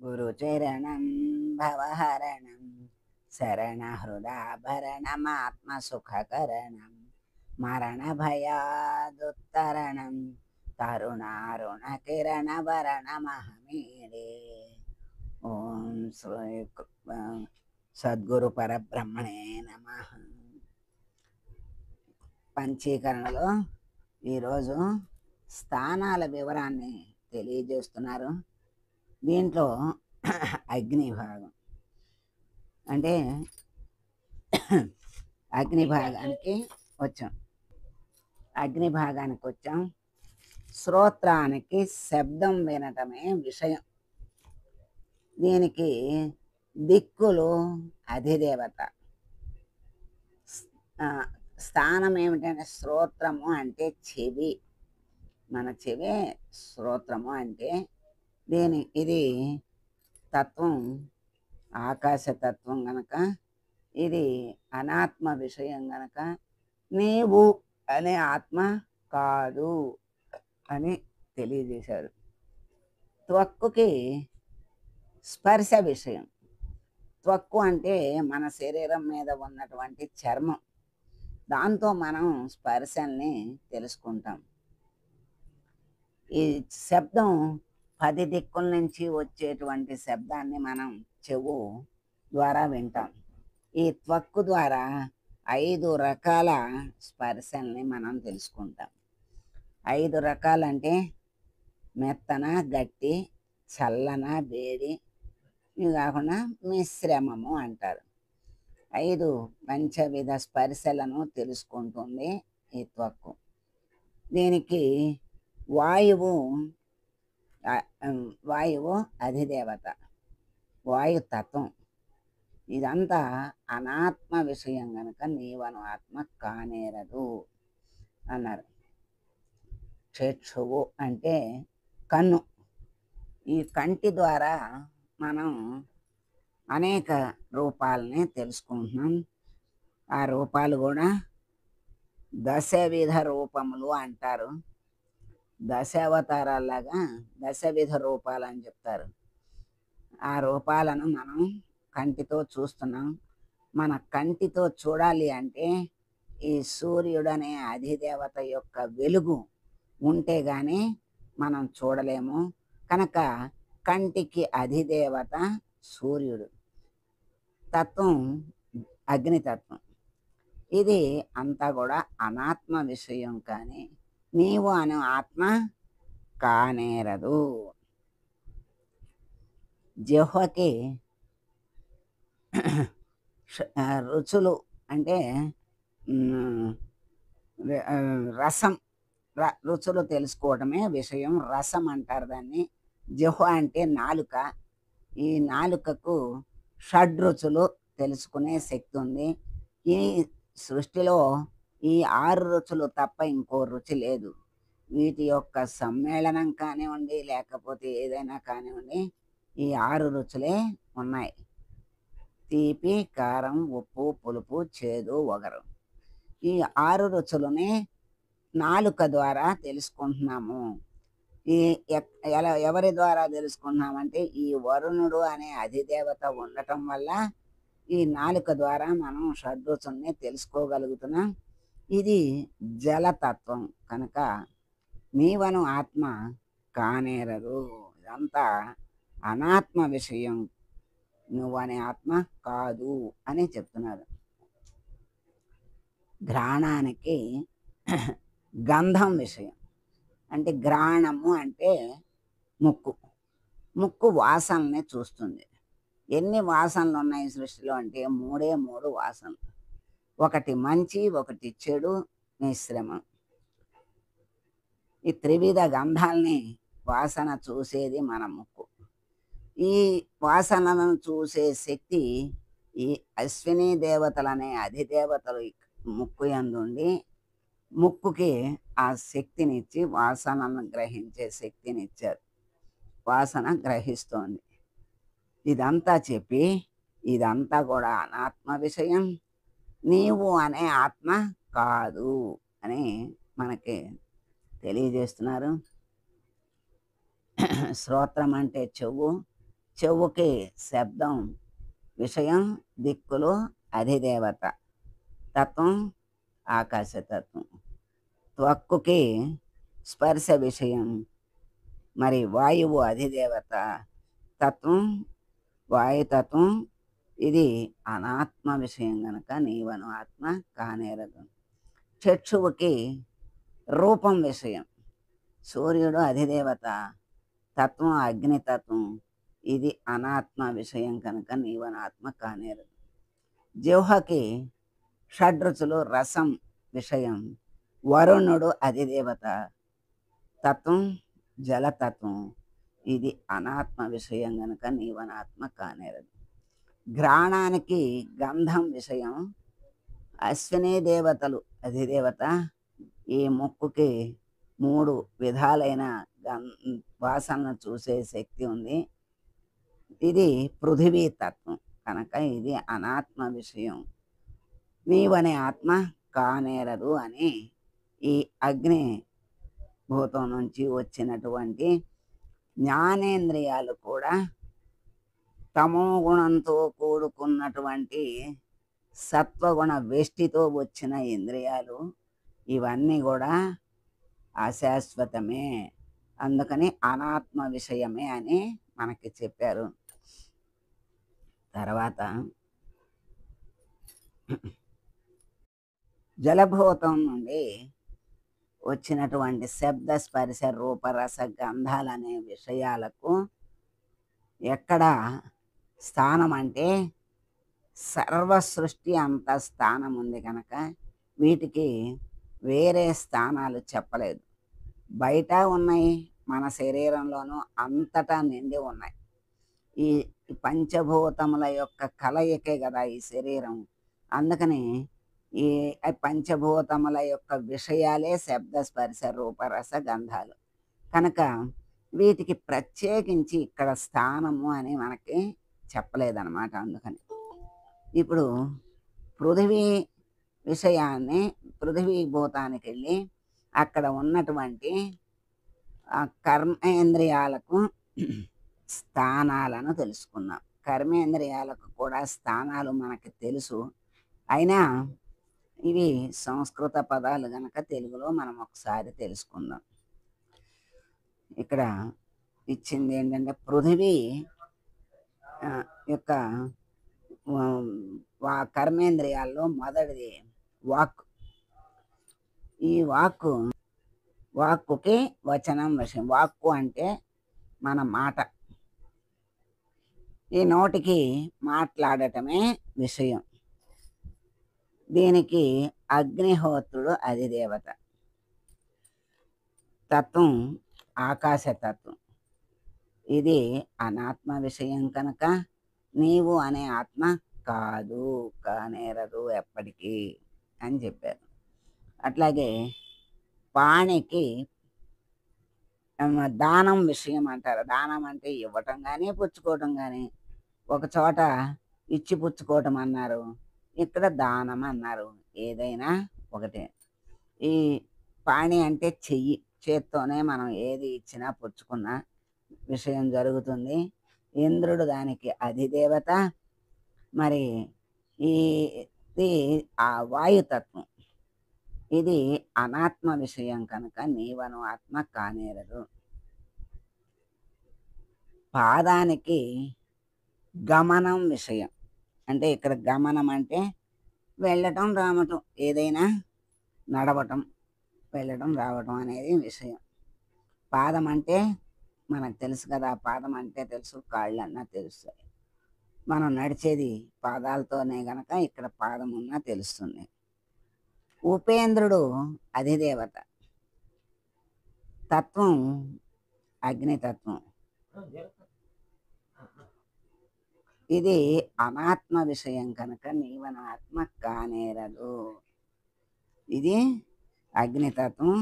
గురుచరణం భవహరణం శరణహృదాభరణమాత్మసుఖకరణం మరణభయాదుత్తరణం తరుణారుణకిరణవరణమహమీడే. ఓం శ్రీ సద్గురు పరబ్రహ్మణే నమః. పంచీకరణలో ఈరోజు స్థానాల వివరాన్ని తెలియజేస్తున్నారు. దీంట్లో అగ్ని భాగం అంటే అగ్ని భాగానికి వచ్చాం. శ్రోత్రానికి శబ్దం వినటమే విషయం. దీనికి దిక్కులు అధిదేవత. స్థానం ఏమిటంటే శ్రోత్రము అంటే చెవి. మన చెవే శ్రోత్రము అంటే ఇది తత్వం ఆకాశతత్వం గనక, ఇది అనాత్మ విషయం గనక నీవు అనే ఆత్మ కాదు అని తెలియజేశారు. త్వక్కుకి స్పర్శ విషయం. త్వక్కు అంటే మన శరీరం మీద ఉన్నటువంటి చర్మం. దాంతో మనం స్పర్శల్ని తెలుసుకుంటాం. ఈ శబ్దం 10 దిక్కుల నుంచి వచ్చేటువంటి శబ్దాన్ని మనం చెవు ద్వారా వింటాం. ఈ త్వక్కు ద్వారా 5 రకాల స్పర్శల్ని మనం తెలుసుకుంటాం. 5 రకాలంటే మెత్తన, గట్టి, చల్లన, వేడి, ఇవి కాకుండా మిశ్రమము అంటారు. 5 పంచవిధ స్పర్శలను తెలుసుకుంటుంది ఈ త్వక్కు. దీనికి వాయువు అధిదేవత, వాయుతత్వం. ఇదంతా అనాత్మ విషయం గనక నీవను ఆత్మ కానేరదు అన్నారు. చక్షువు అంటే కన్ను. ఈ కంటి ద్వారా మనం అనేక రూపాలని తెలుసుకుంటున్నాం. ఆ రూపాలు కూడా దశవిధ రూపములు అంటారు. దశావతారాల్లాగా దశవిధ రూపాలు అని చెప్తారు. ఆ రూపాలను మనం కంటితో చూస్తున్నాం. మన కంటితో చూడాలి అంటే ఈ సూర్యుడనే అధిదేవత యొక్క వెలుగు ఉంటే గాని మనం చూడలేము. కనుక కంటికి అధిదేవత సూర్యుడు. తత్వం అగ్నితత్వం. ఇది అంతా కూడా అనాత్మ విషయం, కానీ నీవు అను ఆత్మ కానేరదు. జిహ్వకి రుచులు అంటే రసం, రుచులు తెలుసుకోవటమే విషయం. రసం అంటారు దాన్ని. జిహ్వ అంటే నాలుక. ఈ నాలుకకు షడ్రుచులు తెలుసుకునే శక్తి ఉంది. ఈ సృష్టిలో ఈ 6 రుచులు తప్ప ఇంకో రుచి లేదు. వీటి యొక్క సమ్మేళనం కానివ్వండి, లేకపోతే ఏదైనా కానివ్వండి, ఈ 6 రుచులే ఉన్నాయి. తీపి, కారం, ఉప్పు, పులుపు, చేదు, వగరు. ఈ 6 రుచులని నాలుక ద్వారా తెలుసుకుంటున్నాము. ఈ ఎవరి ద్వారా తెలుసుకుంటున్నామంటే ఈ వరుణుడు అనే అధిదేవత ఉండటం వల్ల ఈ నాలుక ద్వారా మనం షడ్రుచుల్ని తెలుసుకోగలుగుతున్నాం. ఇది జలతత్వం కనుక నీవను ఆత్మ కానేరదు. ఇదంతా అనాత్మ విషయం, నువ్వనే ఆత్మ కాదు అని చెప్తున్నారు. ఘ్రాణానికి గంధం విషయం. అంటే ఘ్రాణము అంటే ముక్కు వాసనల్ని చూస్తుంది. ఎన్ని వాసనలు ఉన్నాయి సృష్టిలో అంటే 3 వాసనలు. ఒకటి మంచి, ఒకటి చెడు, మిశ్రమం. ఈ త్రివిధ గంధాల్ని వాసన చూసేది మన ముక్కు. ఈ వాసనలను చూసే శక్తి ఈ అశ్విని దేవతలనే అధిదేవతలు ముక్కు యందుండి ముక్కుకి ఆ శక్తినిచ్చి వాసనలను గ్రహించే శక్తినిచ్చారు. వాసన గ్రహిస్తోంది. ఇదంతా చెప్పి ఇదంతా కూడా అనాత్మ విషయం, నీవు అనే ఆత్మ కాదు అని మనకి తెలియజేస్తున్నారు. శ్రోత్రం అంటే చెవు, చెవుకి శబ్దం విషయం, దిక్కులు అధిదేవత, తత్వం ఆకాశతత్వం. త్వక్కుకి స్పర్శ విషయం, మరి వాయువు అధిదేవత, తత్వం వాయుతత్వం. ఇది అనాత్మ విషయం గనక నీవను ఆత్మ కానేరదు. చక్షువుకి రూపం విషయం, సూర్యుడు అధిదేవత, తత్వం అగ్నితత్వం. ఇది అనాత్మ విషయం కనుక నీవను ఆత్మ కానేరదు. జిహ్వకి షడ్రుచులు రసం విషయం, వరుణుడు అధిదేవత, తత్వం జలతత్వం. ఇది అనాత్మ విషయం గనుక నీవనాత్మ కానేరదు. ఘ్రాణానికి గంధం విషయం, అశ్విని దేవతలు అధిదేవత. ఈ ముక్కుకి 3 విధాలైన వాసనను చూసే శక్తి ఉంది. ఇది పృథివీ తత్వం కనుక ఇది అనాత్మ విషయం, నీవనే ఆత్మ కానేరదు అని ఈ అగ్ని భూతం నుంచి వచ్చినటువంటి జ్ఞానేంద్రియాలు కూడా తమో గుణంతో కూడుకున్నటువంటి సత్వగుణ వేష్టితో వచ్చిన ఇంద్రియాలు ఇవన్నీ కూడా అశాశ్వతమే, అందుకని అనాత్మ విషయమే అని మనకి చెప్పారు. తర్వాత జలభూతం నుండి వచ్చినటువంటి శబ్ద స్పర్శ రూపరస గంధాలనే విషయాలకు ఎక్కడ స్థానం అంటే సర్వ సృష్టి అంత స్థానం ఉంది కనుక వీటికి వేరే స్థానాలు చెప్పలేదు. బయట ఉన్నాయి, మన శరీరంలోనూ అంతటా నిండి ఉన్నాయి. ఈ పంచభూతముల యొక్క కలయికే కదా ఈ శరీరం. అందుకని ఈ పంచభూతముల యొక్క విషయాలే శబ్ద స్పర్శ రూపరస గంధాలు కనుక వీటికి ప్రత్యేకించి ఇక్కడ స్థానము అని మనకి చెప్పలేదన్నమాట. అందుకని ఇప్పుడు పృథివీ విషయాన్ని, పృథివీ భూతానికి వెళ్ళి అక్కడ ఉన్నటువంటి కర్మేంద్రియాలకు స్థానాలను తెలుసుకున్నాం. కర్మేంద్రియాలకు కూడా స్థానాలు మనకి తెలుసు, అయినా ఇవి సంస్కృత పదాలు గనక తెలుగులో మనం ఒకసారి తెలుసుకుందాం. ఇక్కడ ఇచ్చింది ఏంటంటే పృథివీ యొక్క కర్మేంద్రియాల్లో మొదటిది వాక్. ఈ వాక్కుకి వచనం విషయం. వాక్కు అంటే మన మాట, ఈ నోటికి మాట్లాడటమే విషయం. దీనికి అగ్నిహోత్రుడు అధిదేవత, తత్వం ఆకాశతత్వం. ఇది అనాత్మ విషయం కనుక నీవు అనే ఆత్మ కాదు, కానేరదు ఎప్పటికీ అని చెప్పారు. అట్లాగే పాణికి దానం విషయం అంటారు. దానం అంటే ఇవ్వటం కానీ పుచ్చుకోవటం కానీ. ఒక చోట ఇచ్చి పుచ్చుకోవటం అన్నారు, ఇక్కడ దానం అన్నారు, ఏదైనా ఒకటే. ఈ పాణి అంటే చెయ్యి, చేత్తోనే మనం ఏది ఇచ్చినా పుచ్చుకున్న విషయం జరుగుతుంది. ఇంద్రుడు దానికి అధిదేవత. మరి ఇది ఆ వాయుతత్వం. ఇది అనాత్మ విషయం కనుక నీవను ఆత్మ కానేరదు. పాదానికి గమనం విషయం, అంటే ఇక్కడ గమనం అంటే వెళ్ళటం రావటం, ఏదైనా నడవటం, వెళ్ళటం రావటం అనేది విషయం. పాదం అంటే మనకు తెలుసు కదా, పాదం అంటే తెలుసు, కాళ్ళన్నా తెలుస్తాయి. మనం నడిచేది పాదాలతోనే గనక ఇక్కడ పాదం ఉన్నా తెలుస్తుంది. ఉపేంద్రుడు అధిదేవత, తత్వం అగ్నితత్వం. ఇది అనాత్మ విషయం కనుక నీవన ఆత్మ కానేరదు. ఇది అగ్నితత్వం.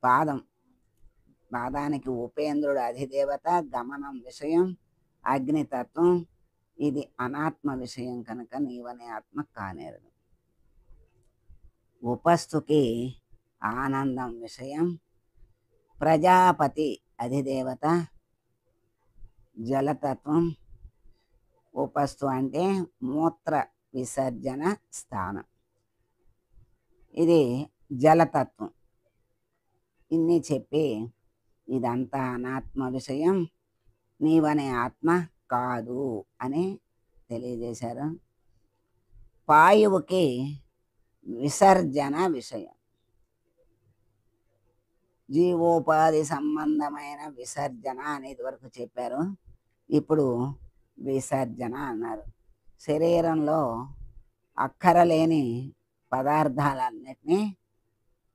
పాదం, పాదానికి ఉపేంద్రుడు అధిదేవత, గమనం విషయం, అగ్నితత్వం. ఇది అనాత్మ విషయం కనుక నీవనే ఆత్మ కానేరదు. ఉపస్థుకి ఆనందం విషయం, ప్రజాపతి అధిదేవత, జలతత్వం. ఉపస్థు అంటే మూత్ర విసర్జన స్థానం. ఇది జలతత్వం. ఇన్ని చెప్పి ఇదంతా అనాత్మ విషయం, నీవనే ఆత్మ కాదు అని తెలియజేశారు. పాయువుకి విసర్జన విషయం. జీవోపాధి సంబంధమైన విసర్జన అనేది వరకు చెప్పారు. ఇప్పుడు విసర్జన అన్నారు. శరీరంలో అక్కరలేని పదార్థాలన్నిటినీ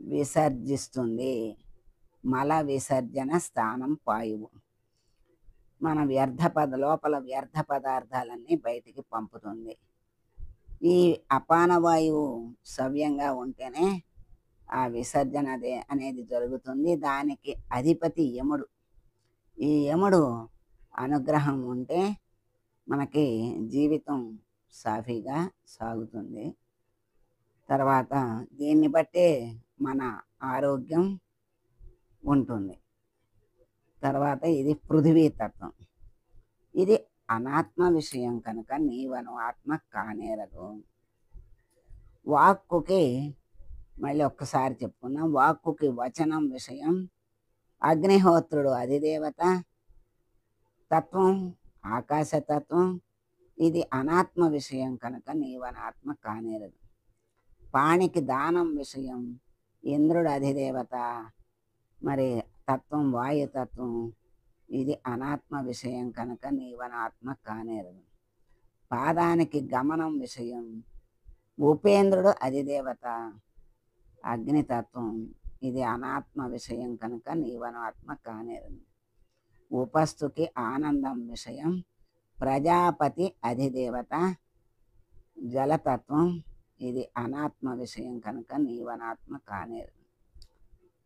విసర్జిస్తుంది. మల విసర్జన స్థానం పాయువు. మన లోపల వ్యర్థ పదార్థాలన్నీ బయటికి పంపుతుంది. ఈ అపానవాయువు సవ్యంగా ఉంటేనే ఆ విసర్జన అనేది జరుగుతుంది. దానికి అధిపతి యముడు. ఈ యముడు అనుగ్రహం ఉంటే మనకి జీవితం సాఫీగా సాగుతుంది. తర్వాత దీన్ని బట్టే మన ఆరోగ్యం ఉంటుంది. తర్వాత ఇది పృథివీ తత్వం. ఇది అనాత్మ విషయం కనుక నీవను ఆత్మ కానేరదు. వాక్కుకి మళ్ళీ ఒక్కసారి చెప్పుకుందాం. వాక్కుకి వచనం విషయం. అగ్నిహోత్రుడు అధిదేవత. తత్వం ఆకాశతత్వం. ఇది అనాత్మ విషయం కనుక నీవనాత్మ కానేరదు. పాణికి దానం విషయం. ఇంద్రుడు అధిదేవత. మరి తత్వం వాయుతత్వం. ఇది అనాత్మ విషయం కనుక నీవనాత్మ కానేరదు. పాదానికి గమనం విషయం. ఉపేంద్రుడు అధిదేవత. అగ్నితత్వం. ఇది అనాత్మ విషయం కనుక నీవనాత్మ కానేరదు. ఉపస్థుకి ఆనందం విషయం. ప్రజాపతి అధిదేవత. జలతత్వం. ఇది అనాత్మ విషయం కనుక నీవనాత్మ కానేరదు.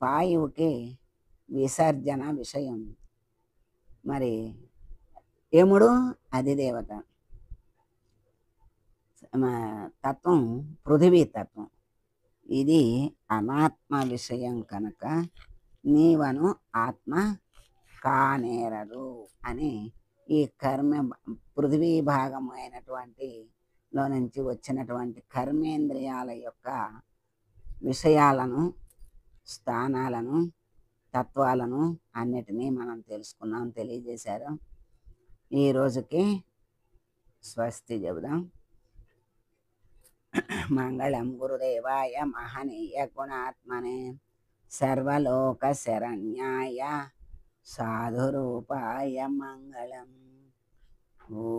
పాయువుకి విసర్జన విషయం. మరి యముడు అధిదేవత. తత్వం పృథివీ తత్వం. ఇది అనాత్మ విషయం కనుక నీవను ఆత్మ కానేరదు అని ఈ పృథివీ భాగం అయినటువంటి లో నుంచి వచ్చినటువంటి కర్మేంద్రియాల యొక్క విషయాలను, స్థానాలను, తత్వాలను అన్నిటినీ మనం తెలుసుకున్నాం, తెలియజేశారు. ఈ రోజుకి స్వస్తి చెబుదాం. మంగళం గురుదేవాయ మహనీయ గుణాత్మనే సర్వలోక శరణ్యాయ సాధురూపాయ మంగళం. ఓ